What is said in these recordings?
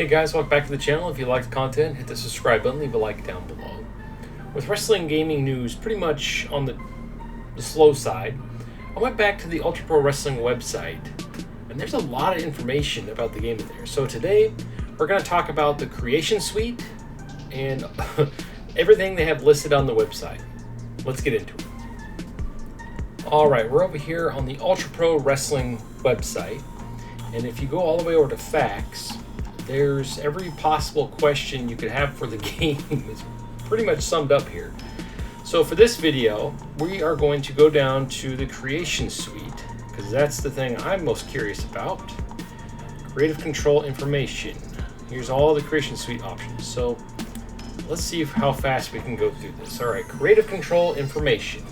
Hey guys, welcome back to the channel. If you like the content, hit the subscribe button, leave a like down below. With wrestling gaming news pretty much on the slow side, I went back to the Ultra Pro Wrestling website, and there's a lot of information about the game in there. So today, we're going to talk about the Creation Suite and everything they have listed on the website. Let's get into it. Alright, we're over here on the Ultra Pro Wrestling website, and if you go all the way over to facts, there's every possible question you could have for the game is pretty much summed up here. So for this video, we are going to go down to the Creation Suite, because that's the thing I'm most curious about. Creative Control information. Here's all the Creation Suite options. So let's see how fast we can go through this. Alright, Creative Control information.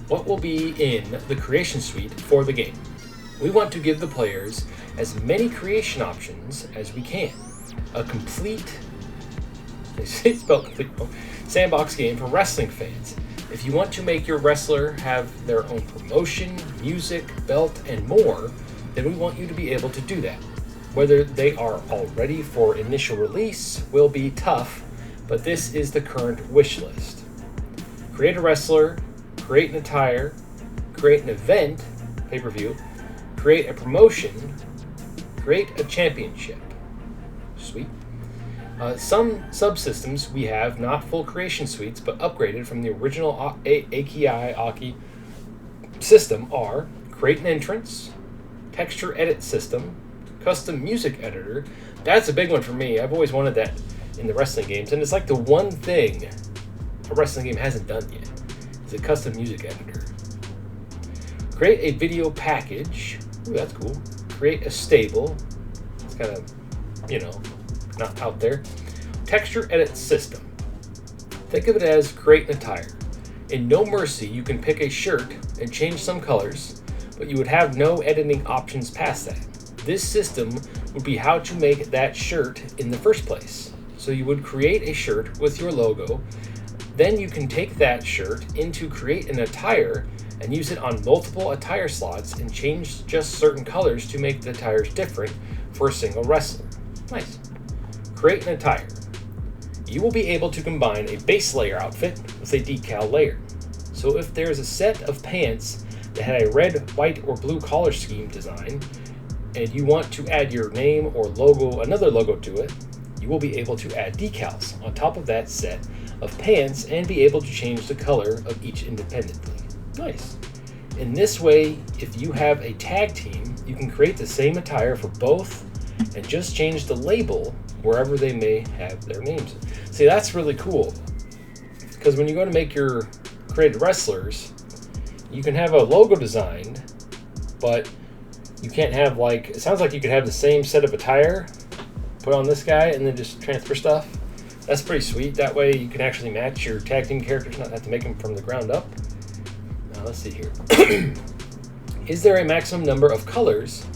What will be in the Creation Suite for the game? We want to give the players as many creation options as we can. A complete, it's spelled complete, sandbox game for wrestling fans. If you want to make your wrestler have their own promotion, music, belt, and more, then we want you to be able to do that. Whether they are all ready for initial release will be tough, but this is the current wish list. Create a wrestler, create an attire, create an event, pay-per-view, create a promotion, create a championship. Sweet. Some subsystems we have not full creation suites, but upgraded from the original Aki system are create an entrance, texture edit system, custom music editor. That's a big one for me. I've always wanted that in the wrestling games, and it's like the one thing a wrestling game hasn't done yet. Is a custom music editor. Create a video package. Ooh, that's cool. Create a stable. It's kind of, not out there. Texture edit system. Think of it as create an attire. In No Mercy, you can pick a shirt and change some colors, but you would have no editing options past that. This system would be how to make that shirt in the first place. So you would create a shirt with your logo, then you can take that shirt into create an attire and use it on multiple attire slots and change just certain colors to make the attires different for a single wrestler. Nice. Create an attire. You will be able to combine a base layer outfit with a decal layer. So if there's a set of pants that had a red, white, or blue collar scheme design, and you want to add your name or logo, another logo to it, you will be able to add decals on top of that set of pants and be able to change the color of each independently. Nice. In this way, if you have a tag team, you can create the same attire for both and just change the label wherever they may have their names. See, that's really cool, because when you go to make your created wrestlers, you can have a logo designed, but you can't have, like, it sounds like you could have the same set of attire put on this guy and then just transfer stuff. That's pretty sweet. That way you can actually match your tag team characters, not have to make them from the ground up. Now let's see here. Is there a maximum number of colors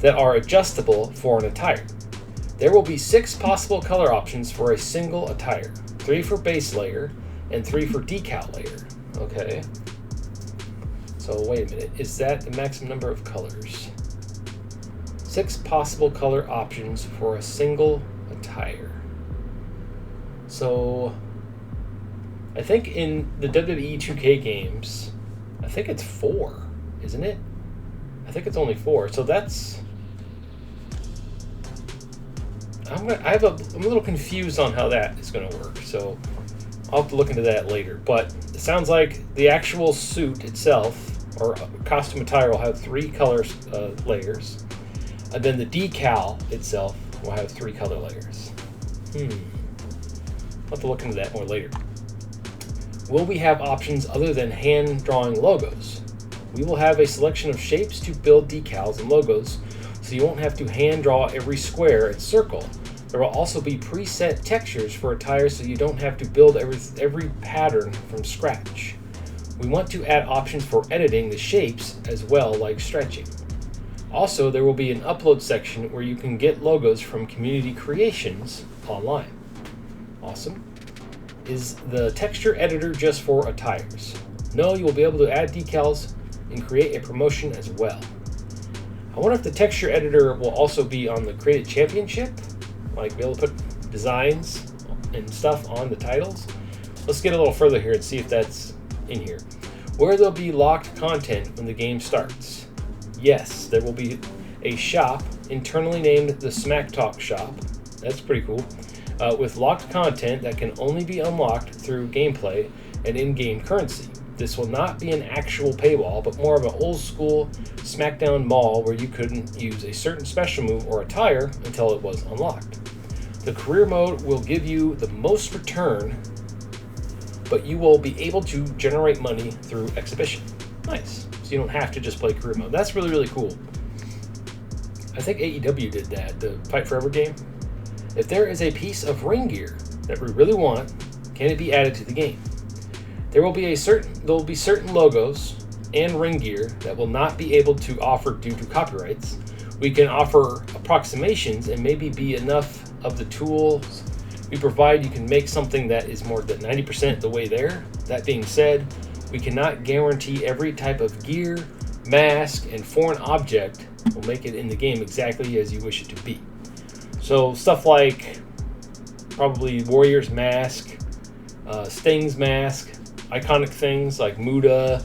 that are adjustable for an attire? There will be 6 possible color options for a single attire. 3 for base layer and 3 for decal layer. Okay. So wait a minute. Is that the maximum number of colors? 6 possible color options for a single attire. So I think in the WWE 2K games, I think it's 4, isn't it? I think it's only 4. So that's... I'm a little confused on how that is going to work. So I'll have to look into that later. But it sounds like the actual suit itself, or costume attire, will have 3 color layers. And then the decal itself will have 3 color layers. I'll have to look into that more later. Will we have options other than hand drawing logos? We will have a selection of shapes to build decals and logos, so you won't have to hand draw every square and circle. There will also be preset textures for attire, so you don't have to build every pattern from scratch. We want to add options for editing the shapes as well, like stretching. Also, there will be an upload section where you can get logos from community creations online. Awesome. Is the texture editor just for attires? No, you will be able to add decals and create a promotion as well. I wonder if the texture editor will also be on the Created Championship like be able to put designs and stuff on the titles. Let's get a little further here and see if that's in here. Where there'll be locked content when the game starts. Yes, there will be a shop internally named the Smack Talk Shop. That's pretty cool. With locked content that can only be unlocked through gameplay and in-game currency. This will not be an actual paywall, but more of an old-school SmackDown mall where you couldn't use a certain special move or attire until it was unlocked. The career mode will give you the most return, but you will be able to generate money through exhibition. Nice. So you don't have to just play career mode. That's really, really cool. I think AEW did that, the Fight Forever game. If there is a piece of ring gear that we really want, can it be added to the game? There will be certain logos and ring gear that will not be able to offer due to copyrights. We can offer approximations and maybe be enough of the tools we provide you can make something that is more than 90% the way there. That being said, we cannot guarantee every type of gear, mask, and foreign object will make it in the game exactly as you wish it to be. So stuff like probably Warrior's mask, Sting's mask, iconic things like Muda,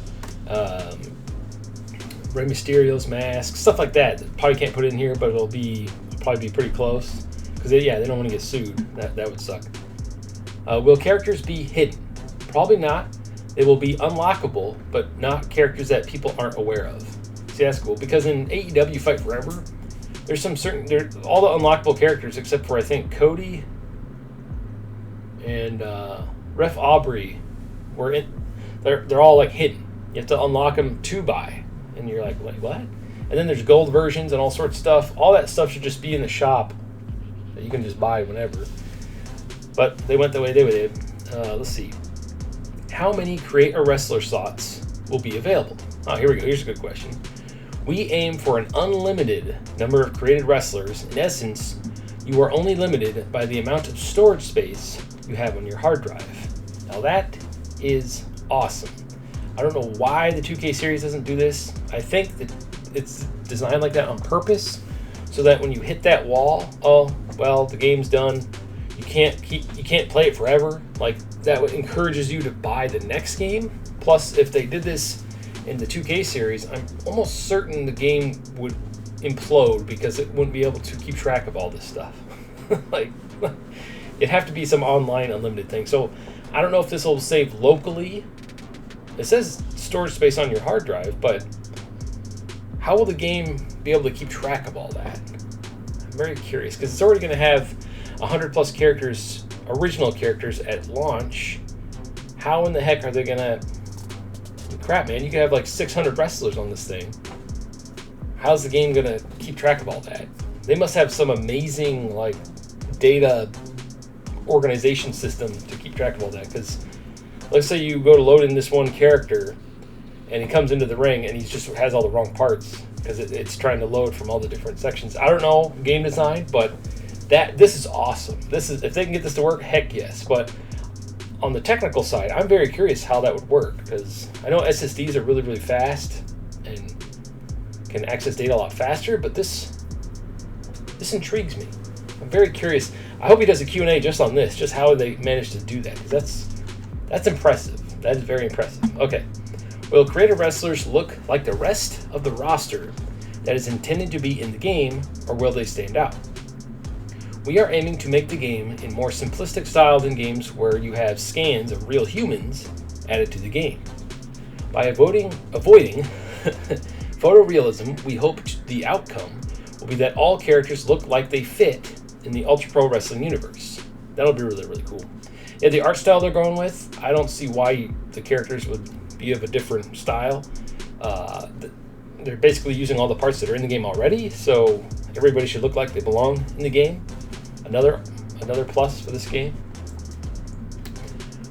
Rey Mysterio's mask, stuff like that. Probably can't put it in here, but it'll probably be pretty close. Because they don't want to get sued. That would suck. Will characters be hidden? Probably not. They will be unlockable, but not characters that people aren't aware of. See, that's cool. Because in AEW Fight Forever, there's all the unlockable characters except for I think Cody and Ref Aubrey they're all like hidden. You have to unlock them to buy, and you're like, wait, what? And then there's gold versions and all sorts of stuff. All that stuff should just be in the shop. You can just buy whenever. But they went the way they did. Let's see. How many create a wrestler slots will be available? Oh, here we go. Here's a good question. We aim for an unlimited number of created wrestlers. In essence, you are only limited by the amount of storage space you have on your hard drive. Now that is awesome. I don't know why the 2K series doesn't do this. I think that it's designed like that on purpose, so that when you hit that wall, oh, well, the game's done. You can't play it forever. Like, that encourages you to buy the next game. Plus, if they did this in the 2K series, I'm almost certain the game would implode because it wouldn't be able to keep track of all this stuff. Like, it'd have to be some online unlimited thing. So, I don't know if this will save locally. It says storage space on your hard drive, but how will the game be able to keep track of all that? I'm very curious, because it's already going to have 100 plus characters, original characters at launch. How in the heck are they going to... Crap, man, you can have like 600 wrestlers on this thing. How's the game going to keep track of all that? They must have some amazing like data organization system to keep track of all that, because let's say you go to load in this one character and he comes into the ring and he just has all the wrong parts because it's trying to load from all the different sections. I don't know game design, but this is awesome. This is, if they can get this to work, heck yes. But on the technical side, I'm very curious how that would work, because I know SSDs are really, really fast and can access data a lot faster, but this intrigues me. I'm very curious. I hope he does a Q&A just on this, just how they managed to do that, because that's impressive. That is very impressive. Okay. Will creative wrestlers look like the rest of the roster that is intended to be in the game, or will they stand out? We are aiming to make the game in more simplistic style than games where you have scans of real humans added to the game. By avoiding photorealism, we hope the outcome will be that all characters look like they fit in the Ultra Pro Wrestling universe. That'll be really, really cool. Yeah, the art style they're going with, I don't see why the characters would be of a different style. They're basically using all the parts that are in the game already, so everybody should look like they belong in the game. Another plus for this game.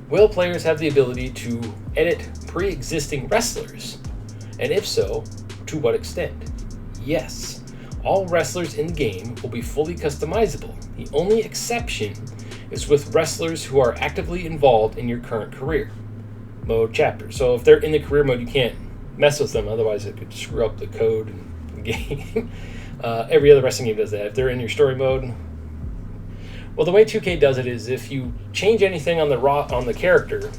Will players have the ability to edit pre-existing wrestlers? And if so, to what extent? Yes. All wrestlers in the game will be fully customizable. The only exception is with wrestlers who are actively involved in your current career mode chapter. So if they're in the career mode, you can't mess with them, otherwise it could screw up the code in the game. Every other wrestling game does that. If they're in your story mode, Well, the way 2K does it is if you change anything on the character,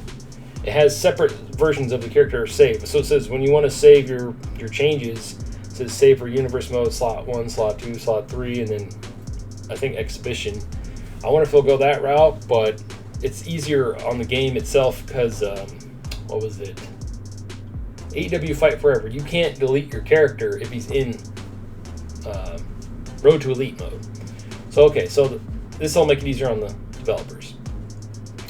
it has separate versions of the character saved. So it says when you want to save your changes, it says save for universe mode, slot 1, slot 2, slot 3, and then I think exhibition. I wonder if they'll go that route, but it's easier on the game itself because, what was it? AEW Fight Forever. You can't delete your character if he's in Road to Elite mode. So, okay, so this will make it easier on the developers.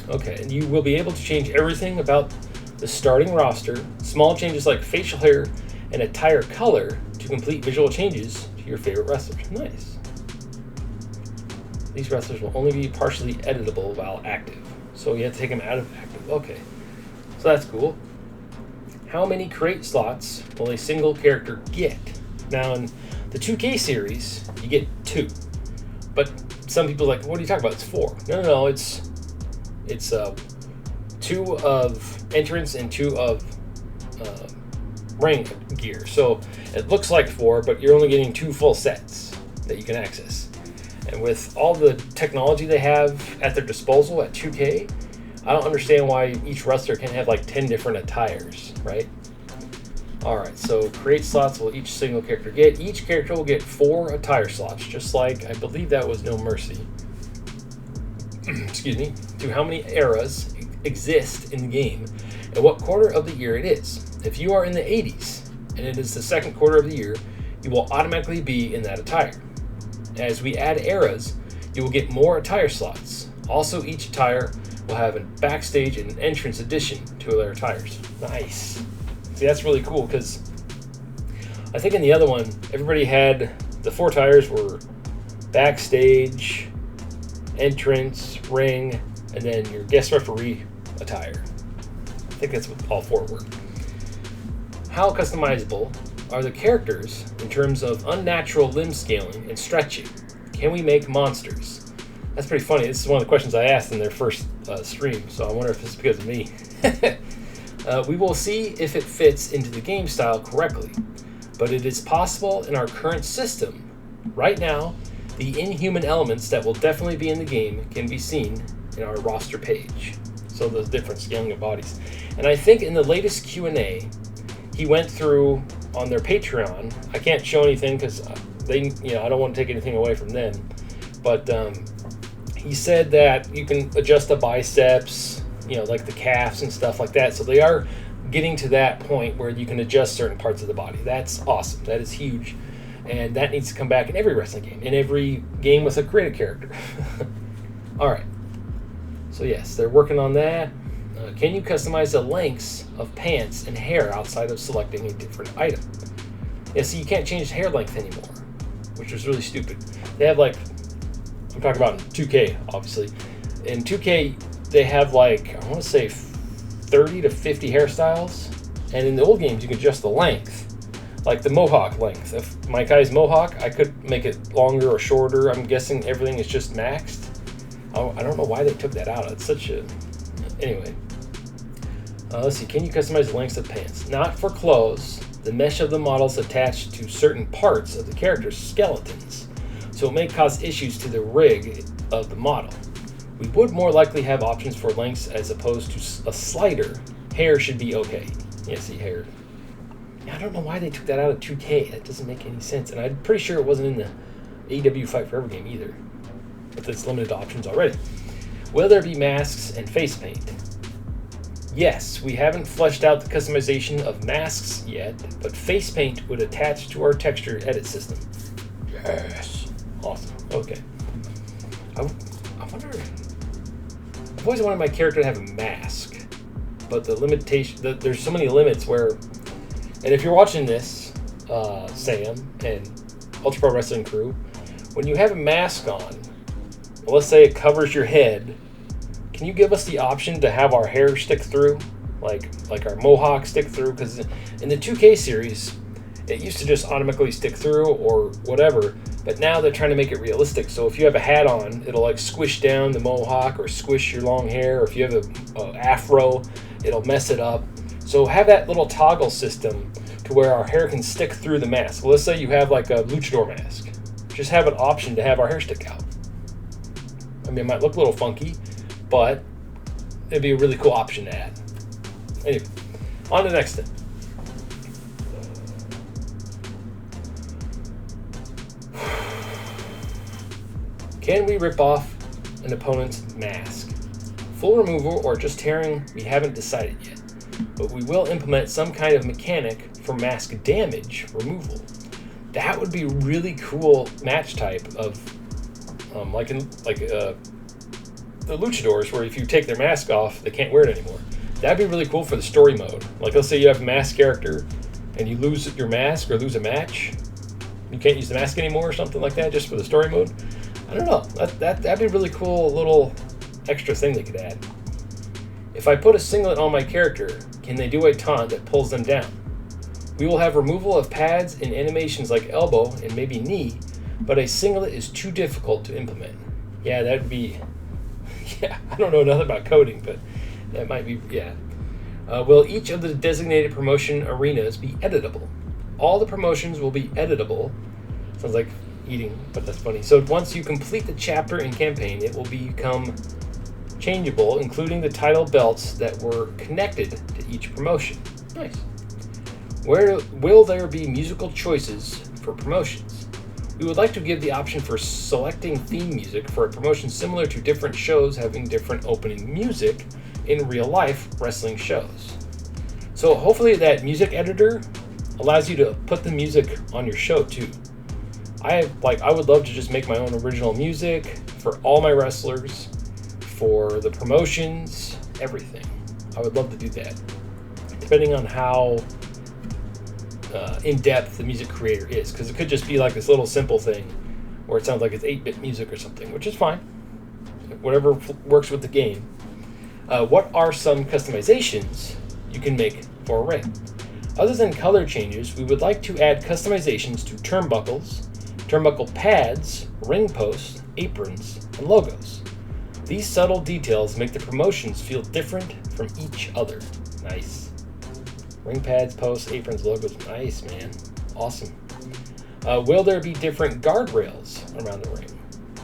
Okay, and you will be able to change everything about the starting roster, small changes like facial hair and attire color to complete visual changes to your favorite wrestlers. Nice. These wrestlers will only be partially editable while active. So you have to take them out of active. Okay, so that's cool. How many crate slots will a single character get? Now in the 2K series, you get 2. But some people are like, what are you talking about? It's 4. No, it's 2 of entrance and 2 of ring gear. So it looks like 4, but you're only getting 2 full sets that you can access. And with all the technology they have at their disposal at 2K, I don't understand why each wrestler can have like 10 different attires, right? Alright, so create slots will each single character get. Each character will get 4 attire slots, just like I believe that was No Mercy. Excuse me. To how many eras exist in the game and what quarter of the year it is. If you are in the 80s and it is the second quarter of the year, you will automatically be in that attire. As we add eras, you will get more attire slots. Also, each attire will have a backstage and an entrance addition to their attires. Nice. See, that's really cool because I think in the other one, everybody had the 4 tires were backstage, entrance, ring, and then your guest referee attire. I think that's what all 4 were. How customizable are the characters in terms of unnatural limb scaling and stretching? Can we make monsters? That's pretty funny. This is one of the questions I asked in their first stream, so I wonder if it's because of me. We will see if it fits into the game style correctly, but it is possible in our current system. Right now, the inhuman elements that will definitely be in the game can be seen in our roster page. So those different scaling of bodies. And I think in the latest Q&A, he went through on their Patreon. I can't show anything because I don't want to take anything away from them. But he said that you can adjust the biceps, like the calves and stuff like that. So they are getting to that point where you can adjust certain parts of the body. That's awesome. That is huge. And that needs to come back in every wrestling game, in every game with a creative character. All right. So yes, they're working on that. Can you customize the lengths of pants and hair outside of selecting a different item? Yeah, so you can't change hair length anymore, which is really stupid. They have I'm talking about in 2K, obviously. In 2K, they have I want to say 30 to 50 hairstyles. And in the old games, you can adjust the length. Like the mohawk length. If my guy's mohawk, I could make it longer or shorter. I'm guessing everything is just maxed. I don't know why they took that out. It's such a... Anyway. Let's see. Can you customize the lengths of pants? Not for clothes. The mesh of the model is attached to certain parts of the character's skeletons, so it may cause issues to the rig of the model. We would more likely have options for lengths as opposed to a slider. Hair should be okay. Yeah, see, hair. I don't know why they took that out of 2K. That doesn't make any sense. And I'm pretty sure it wasn't in the AEW Fight Forever game either. But it's limited options already. Will there be masks and face paint? Yes, we haven't fleshed out the customization of masks yet, but face paint would attach to our texture edit system. Yes. Awesome. Okay. I wonder... I've always wanted my character to have a mask, but the limitation... there's so many limits where... And if you're watching this, Sam and Ultra Pro Wrestling Crew, when you have a mask on, let's say it covers your head, can you give us the option to have our hair stick through? Like our mohawk stick through? Because in the 2K series, it used to just automatically stick through or whatever, but now they're trying to make it realistic. So if you have a hat on, it'll squish down the mohawk or squish your long hair. Or if you have a afro, it'll mess it up. So have that little toggle system to where our hair can stick through the mask. Well, let's say you have a luchador mask. Just have an option to have our hair stick out. I mean, it might look a little funky, but it'd be a really cool option to add. Anyway, on to the next thing. Can we rip off an opponent's mask? Full removal or just tearing, we haven't decided yet, but we will implement some kind of mechanic for mask damage removal. That would be really cool match type of, the luchadors, where if you take their mask off, they can't wear it anymore. That'd be really cool for the story mode. Like, let's say you have a mask character and you lose your mask or lose a match, you can't use the mask anymore or something like that, just for the story mode. I don't know. That'd be a really cool little extra thing they could add. If I put a singlet on my character, can they do a taunt that pulls them down? We will have removal of pads and animations like elbow and maybe knee, but a singlet is too difficult to implement. Yeah, that'd be... Yeah, I don't know nothing about coding, but that might be... Yeah. Will each of the designated promotion arenas be editable? All the promotions will be editable. Sounds like eating, but that's funny. So once you complete the chapter and campaign, it will become changeable, including the title belts that were connected to each promotion. Nice. Where will there be musical choices for promotions? We would like to give the option for selecting theme music for a promotion similar to different shows having different opening music in real life wrestling shows. So hopefully that music editor allows you to put the music on your show too. I would love to just make my own original music for all my wrestlers, for the promotions, everything. I would love to do that, depending on how in-depth the music creator is, because it could just be like this little simple thing where it sounds like it's 8-bit music or something, which is fine. Whatever works with the game. What are some customizations you can make for a ring? Other than color changes, we would like to add customizations to turnbuckles, turnbuckle pads, ring posts, aprons, and logos. These subtle details make the promotions feel different from each other. Nice. Ring pads, posts, aprons, logos. Nice, man. Awesome. Will there be different guardrails around the ring?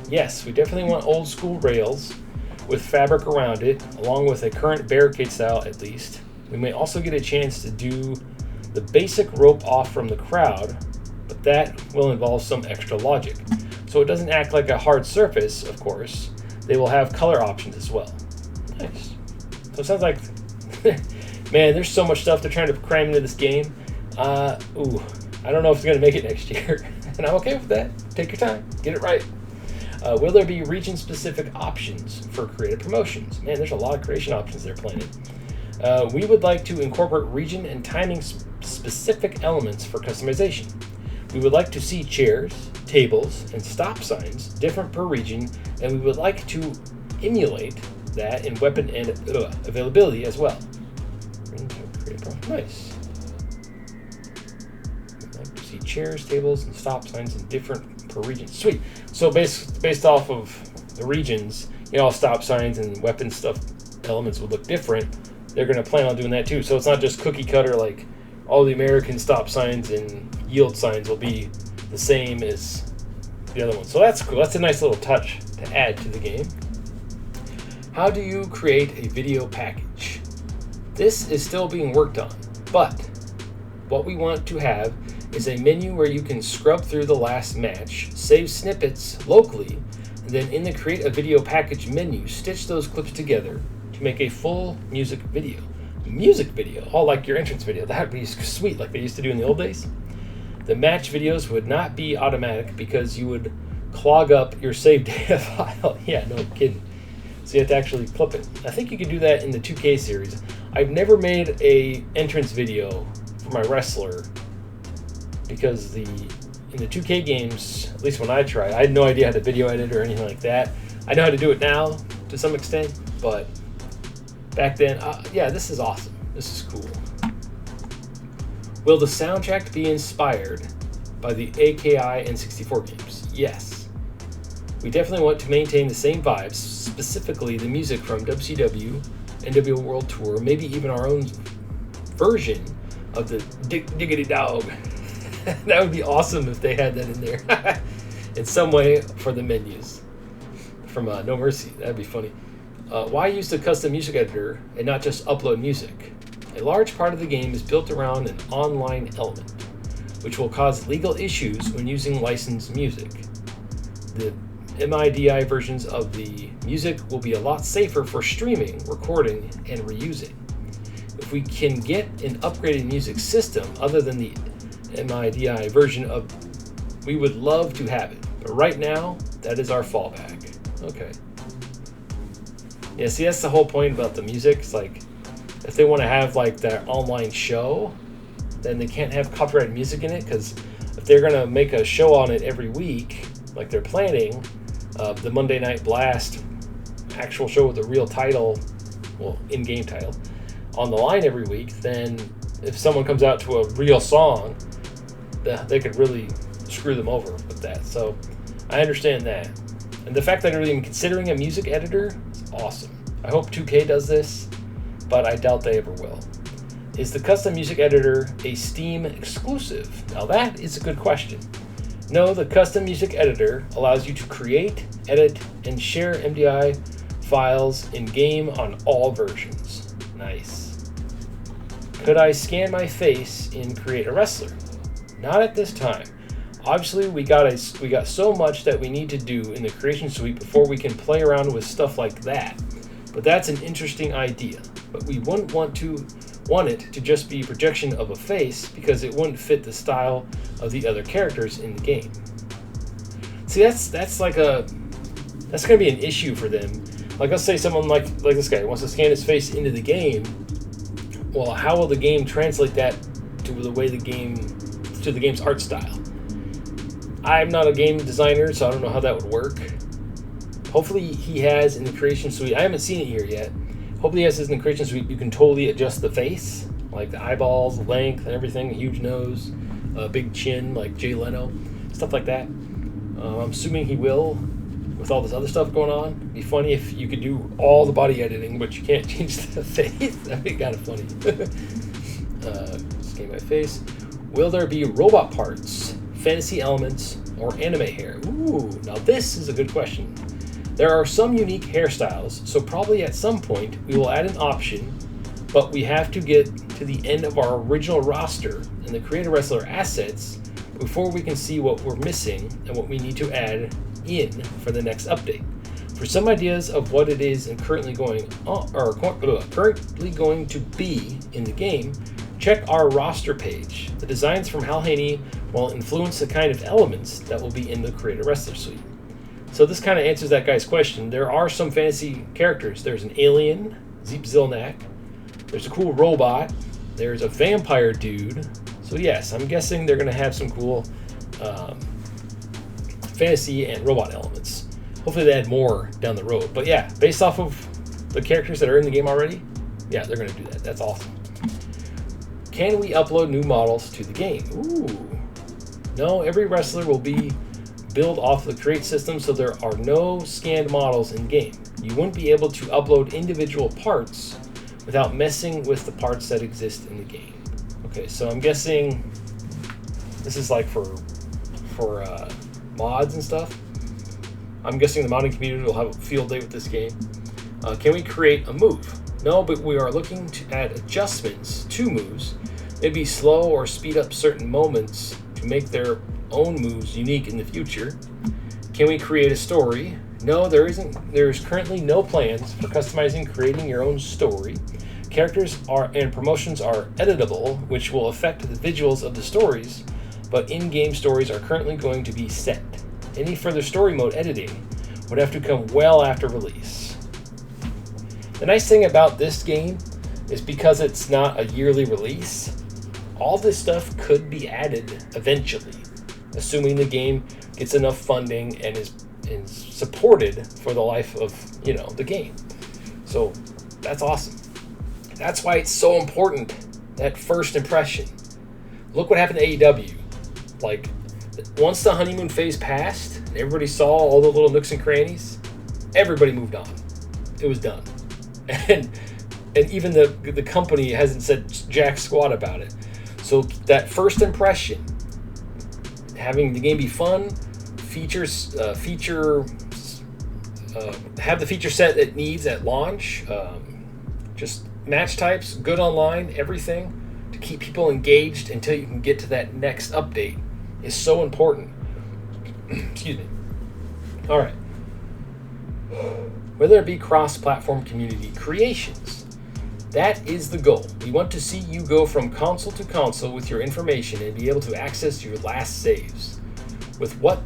Yes, we definitely want old school rails with fabric around it, along with a current barricade style at least. We may also get a chance to do the basic rope off from the crowd, but that will involve some extra logic. So it doesn't act like a hard surface, of course. They will have color options as well. Nice. So it sounds like, man, there's so much stuff they're trying to cram into this game. I don't know if it's going to make it next year. And I'm okay with that. Take your time. Get it right. Will there be region-specific options for creative promotions? Man, there's a lot of creation options they're planning. We would like to incorporate region and timing specific elements for customization. We would like to see chairs, tables, and stop signs different per region, and we would like to emulate that in weapon and availability as well. Nice. We'd like to see chairs, tables, and stop signs in different per region. Sweet. So based off of the regions, all stop signs and weapon stuff elements would look different. They're going to plan on doing that too. So it's not just cookie cutter like all the American stop signs and yield signs will be the same as the other ones. So that's cool. That's a nice little touch to add to the game. How do you create a video package? This is still being worked on, but what we want to have is a menu where you can scrub through the last match, save snippets locally, and then in the create a video package menu, stitch those clips together to make a full music video. Music video, all like your entrance video. That'd be sweet, like they used to do in the old days. The match videos would not be automatic because you would clog up your save data file. Yeah, no kidding. So you have to actually clip it. I think you could do that in the 2K series. I've never made a entrance video for my wrestler because in the 2K games, at least when I tried, I had no idea how to video edit or anything like that. I know how to do it now to some extent, but back then, yeah, this is awesome. This is cool. Will the soundtrack be inspired by the AKI N64 games? Yes. We definitely want to maintain the same vibes, specifically the music from WCW, NWO World Tour, maybe even our own version of the Diggity Dog. That would be awesome if they had that in there in some way for the menus. from No Mercy. That'd be funny. Why use the custom music editor and not just upload music? A large part of the game is built around an online element, which will cause legal issues when using licensed music. The MIDI versions of the music will be a lot safer for streaming, recording, and reusing. If we can get an upgraded music system other than the MIDI version of, we would love to have it. But right now, that is our fallback. Okay. Yeah, see, that's the whole point about the music. It's like, if they want to have like that online show, then they can't have copyrighted music in it, because if they're going to make a show on it every week, like they're planning, the Monday Night Blast actual show with a real title, well, in-game title, on the line every week, then if someone comes out to a real song, they could really screw them over with that. So I understand that. And the fact that they're even considering a music editor is awesome. I hope 2K does this, but I doubt they ever will. Is the custom music editor a Steam exclusive? Now that is a good question. No, the custom music editor allows you to create, edit, and share MDI files in-game on all versions. Nice. Could I scan my face in Create a Wrestler? Not at this time. Obviously, we got so much that we need to do in the creation suite before we can play around with stuff like that. But that's an interesting idea. But we wouldn't want it to just be a projection of a face, because it wouldn't fit the style of the other characters in the game. See, that's going to be an issue for them. Like, let's say someone like this guy wants to scan his face into the game. Well, how will the game translate that to the game's art style? I'm not a game designer, so I don't know how that would work. Hopefully he has in the creation suite, I haven't seen it here yet, hopefully he has this in the creation suite, you can totally adjust the face, like the eyeballs, length, and everything, a huge nose, a big chin, like Jay Leno, stuff like that. I'm assuming he will, with all this other stuff going on. It'd be funny if you could do all the body editing, but you can't change the face. That'd be kind of funny. Scan my face. Will there be robot parts, fantasy elements, or anime hair? Ooh, now this is a good question. There are some unique hairstyles, so probably at some point we will add an option, but we have to get to the end of our original roster and the Create a Wrestler assets before we can see what we're missing and what we need to add in for the next update. For some ideas of what it is and currently going to be in the game, check our roster page. The designs from Hal Haney will influence the kind of elements that will be in the Create a Wrestler suite. So this kind of answers that guy's question. There are some fantasy characters. There's an alien, Zeep Zilnak. There's a cool robot. There's a vampire dude. So yes, I'm guessing they're going to have some cool fantasy and robot elements. Hopefully they add more down the road. But yeah, based off of the characters that are in the game already, yeah, they're going to do that. That's awesome. Can we upload new models to the game? Ooh. No, every wrestler will be built off the Create system, so there are no scanned models in game. You wouldn't be able to upload individual parts without messing with the parts that exist in the game. Okay, so I'm guessing this is like for mods and stuff. I'm guessing the modding community will have a field day with this game. Can we create a move? No, but we are looking to add adjustments to moves, maybe slow or speed up certain moments to make their own moves unique in the future. Can we create a story? No, there isn't. There's currently no plans for customizing, creating your own story. Characters and promotions are editable, which will affect the visuals of the stories, but in-game stories are currently going to be set. Any further story mode editing would have to come well after release. The nice thing about this game is because it's not a yearly release, all this stuff could be added eventually, assuming the game gets enough funding and is supported for the life of, the game. So that's awesome. That's why it's so important, that first impression. Look what happened to AEW. Like, once the honeymoon phase passed and everybody saw all the little nooks and crannies, everybody moved on. It was done. And even the company hasn't said jack squat about it. So that first impression, having the game be fun, feature have the feature set it needs at launch. Just match types, good online, everything to keep people engaged until you can get to that next update is so important. Excuse me. All right. Whether it be cross-platform community creations, that is the goal. We want to see you go from console to console with your information and be able to access your last saves. With what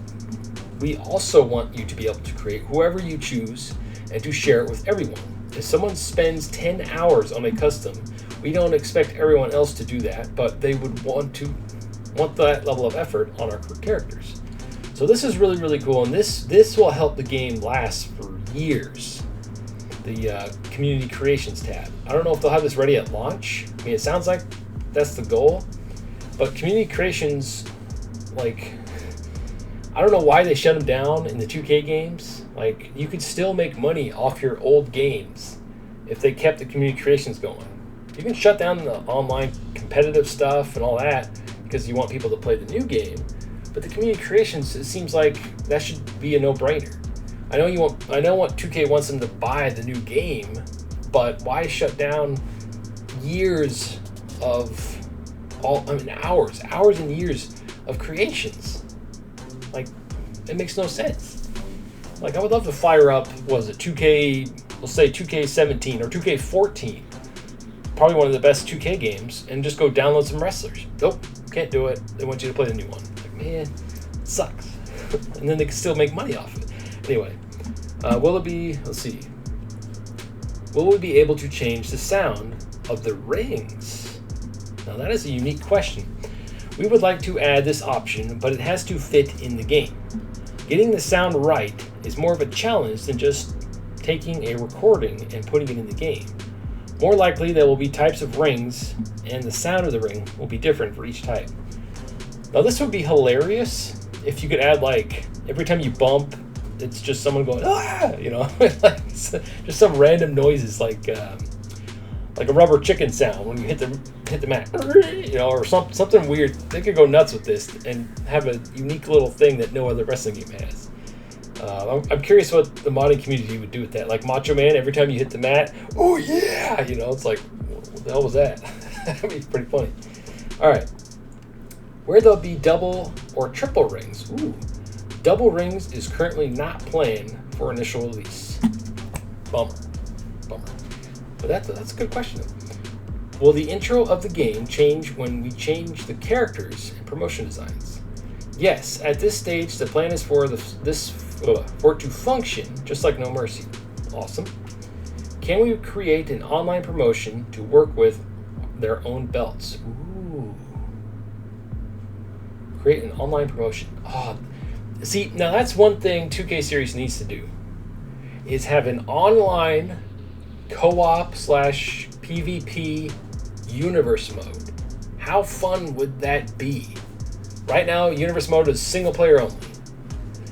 we also want you to be able to create whoever you choose and to share it with everyone. If someone spends 10 hours on a custom, we don't expect everyone else to do that, but they would want that level of effort on our characters. So this is really, really cool, and this will help the game last for years. The community creations tab. I don't know if they'll have this ready at launch. I mean, it sounds like that's the goal, but community creations, like, I don't know why they shut them down in the 2K games. Like, you could still make money off your old games if they kept the community creations going. You can shut down the online competitive stuff and all that because you want people to play the new game, but the community creations, it seems like that should be a no-brainer. I know 2K wants them to buy the new game, but why shut down years of hours and years of creations? Like, it makes no sense. Like, I would love to fire up, was it 2K, let's say 2K17 or 2K14, probably one of the best 2K games, and just go download some wrestlers. Nope, can't do it. They want you to play the new one. Like, man, it sucks. And then they can still make money off it. Anyway, will we be able to change the sound of the rings? Now that is a unique question. We would like to add this option, but it has to fit in the game. Getting the sound right is more of a challenge than just taking a recording and putting it in the game. More likely there will be types of rings, and the sound of the ring will be different for each type. Now this would be hilarious if you could add, like, every time you bump, it's just someone going, ah, you know, like just some random noises, like a rubber chicken sound when you hit the mat, you know, or something weird. They could go nuts with this and have a unique little thing that no other wrestling game has. I'm curious what the modding community would do with that. Like Macho Man, every time you hit the mat, oh yeah, you know, it's like, what the hell was that? That'd be pretty funny. All right, where there'll be double or triple rings. Ooh. Double rings is currently not planned for initial release. Bummer. But that's a good question. Will the intro of the game change when we change the characters and promotion designs? Yes, at this stage, the plan is for it to function just like No Mercy. Awesome. Can we create an online promotion to work with their own belts? Ooh. Create an online promotion. Oh, see, now that's one thing 2K Series needs to do, is have an online co-op / PvP universe mode. How fun would that be? Right now, universe mode is single player only.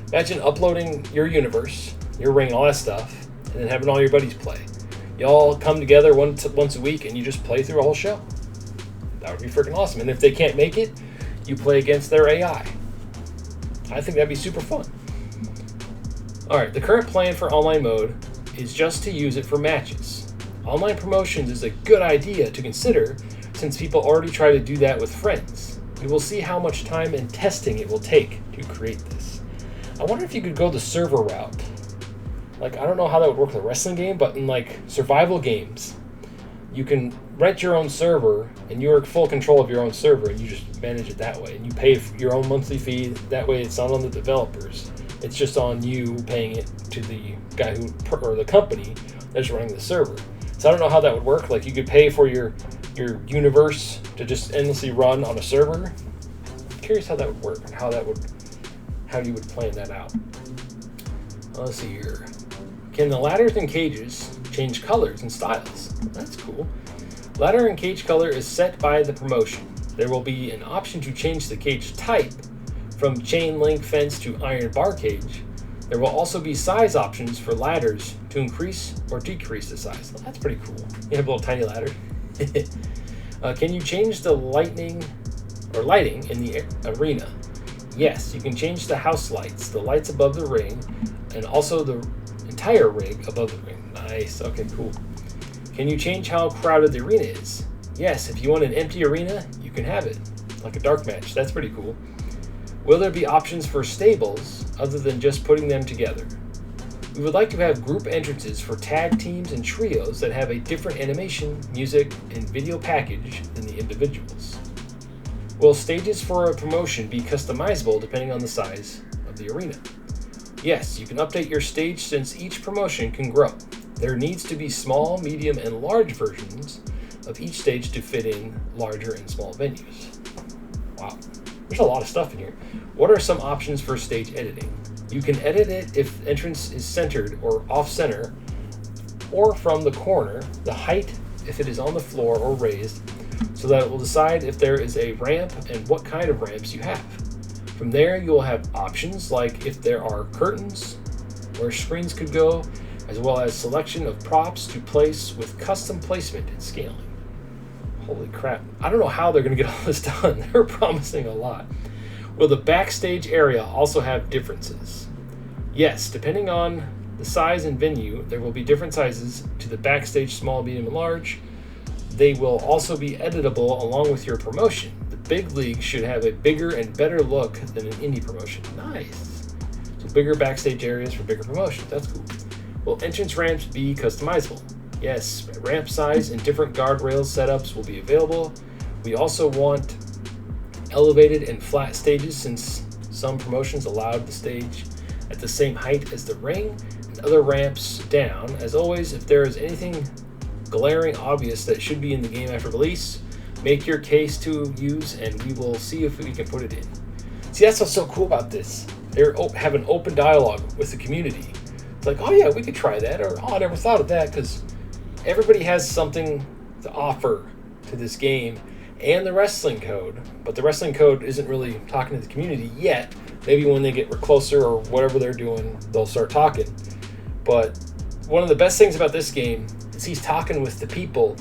Imagine uploading your universe, your ring, all that stuff, and then having all your buddies play. You all come together once a week and you just play through a whole show. That would be freaking awesome. And if they can't make it, you play against their AI. I think that'd be super fun. Alright, the current plan for online mode is just to use it for matches. Online promotions is a good idea to consider since people already try to do that with friends. We will see how much time and testing it will take to create this. I wonder if you could go the server route. Like, I don't know how that would work in a wrestling game, but in like survival games, you can rent your own server and you're in full control of your own server and you just manage it that way. And you pay your own monthly fee. That way it's not on the developers. It's just on you paying it to the guy or the company that's running the server. So I don't know how that would work. Like, you could pay for your universe to just endlessly run on a server. I'm curious how that would work and how you would plan that out. Let's see here. Can the ladders and cages change colors and styles? That's cool. Ladder and cage color is set by the promotion. There will be an option to change the cage type from chain link fence to iron bar cage. There will also be size options for ladders to increase or decrease the size. Well, that's pretty cool. You have a little tiny ladder. Can you change the lighting in the arena? Yes, you can change the house lights, the lights above the ring, and also the entire rig above the ring. Nice. Okay, cool. Can you change how crowded the arena is? Yes, if you want an empty arena, you can have it, like a dark match. That's pretty cool. Will there be options for stables other than just putting them together? We would like to have group entrances for tag teams and trios that have a different animation, music, and video package than the individuals. Will stages for a promotion be customizable depending on the size of the arena? Yes, you can update your stage since each promotion can grow. There needs to be small, medium, and large versions of each stage to fit in larger and small venues. Wow, there's a lot of stuff in here. What are some options for stage editing? You can edit it if entrance is centered or off-center, or from the corner, the height if it is on the floor or raised, so that it will decide if there is a ramp and what kind of ramps you have. From there, you will have options like if there are curtains, where screens could go, as well as selection of props to place with custom placement and scaling. Holy crap. I don't know how they're going to get all this done. They're promising a lot. Will the backstage area also have differences? Yes, depending on the size and venue, there will be different sizes to the backstage small, medium, and large. They will also be editable along with your promotion. The big league should have a bigger and better look than an indie promotion. Nice. So bigger backstage areas for bigger promotions. That's cool. Will entrance ramps be customizable? Yes, ramp size and different guardrails setups will be available. We also want elevated and flat stages since some promotions allowed the stage at the same height as the ring, and other ramps down. As always, if there is anything glaring obvious that should be in the game after release, make your case to use and we will see if we can put it in. See, that's what's so cool about this. They're having open dialogue with the community. It's like, oh yeah, we could try that, or oh, I never thought of that, because everybody has something to offer to this game and the wrestling code, but the wrestling code isn't really talking to the community yet. Maybe when they get closer or whatever they're doing, they'll start talking. But one of the best things about this game is he's talking with the people,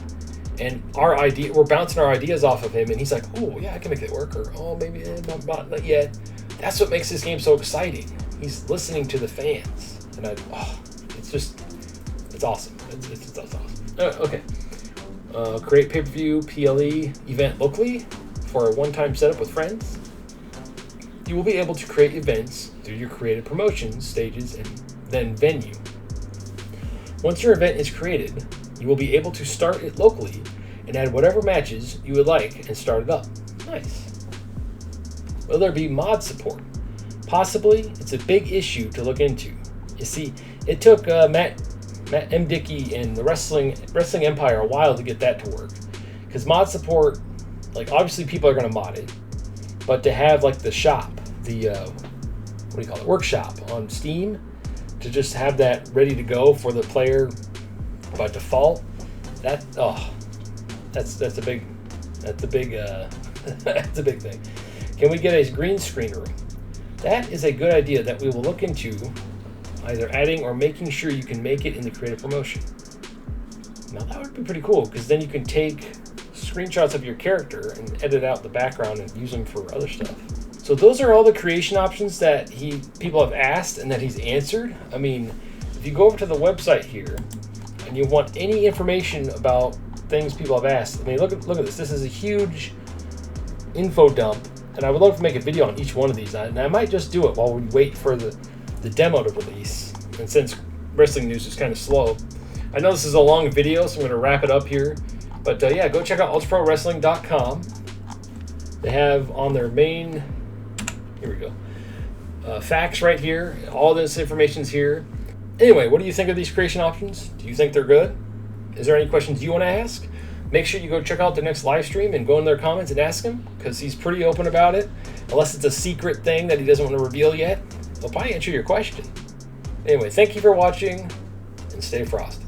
and we're bouncing our ideas off of him, and he's like, oh yeah, I can make that work, or oh maybe not yet. That's what makes this game so exciting. He's listening to the fans, and it's awesome. It's awesome. Okay. Create pay-per-view PLE event locally for a one-time setup with friends. You will be able to create events through your created promotions, stages, and then venue. Once your event is created, you will be able to start it locally and add whatever matches you would like and start it up. Nice. Will there be mod support? Possibly. It's a big issue to look into. You see, it took Matt M. Dickey and the Wrestling Empire a while to get that to work. Because mod support, like obviously people are going to mod it, but to have like the shop, workshop on Steam, to just have that ready to go for the player by default, that's a big that's a big thing. Can we get a green screen room? That is a good idea that we will look into, either adding or making sure you can make it in the creative promotion. Now that would be pretty cool, because then you can take screenshots of your character and edit out the background and use them for other stuff. So those are all the creation options that people have asked and that he's answered. I mean, if you go over to the website here and you want any information about things people have asked, I mean, look at this. This is a huge info dump, and I would love to make a video on each one of these. And I might just do it while we wait for the demo to release. And since wrestling news is kind of slow, I know this is a long video, so I'm going to wrap it up here. But yeah, go check out ultraprowrestling.com. They have on their main, here we go, facts right here. All this information's here. Anyway, what do you think of these creation options? Do you think they're good? Is there any questions you want to ask? Make sure you go check out the next live stream and go in their comments and ask him, because he's pretty open about it. Unless it's a secret thing that he doesn't want to reveal yet, he'll probably answer your question. Anyway, thank you for watching, and stay frosty.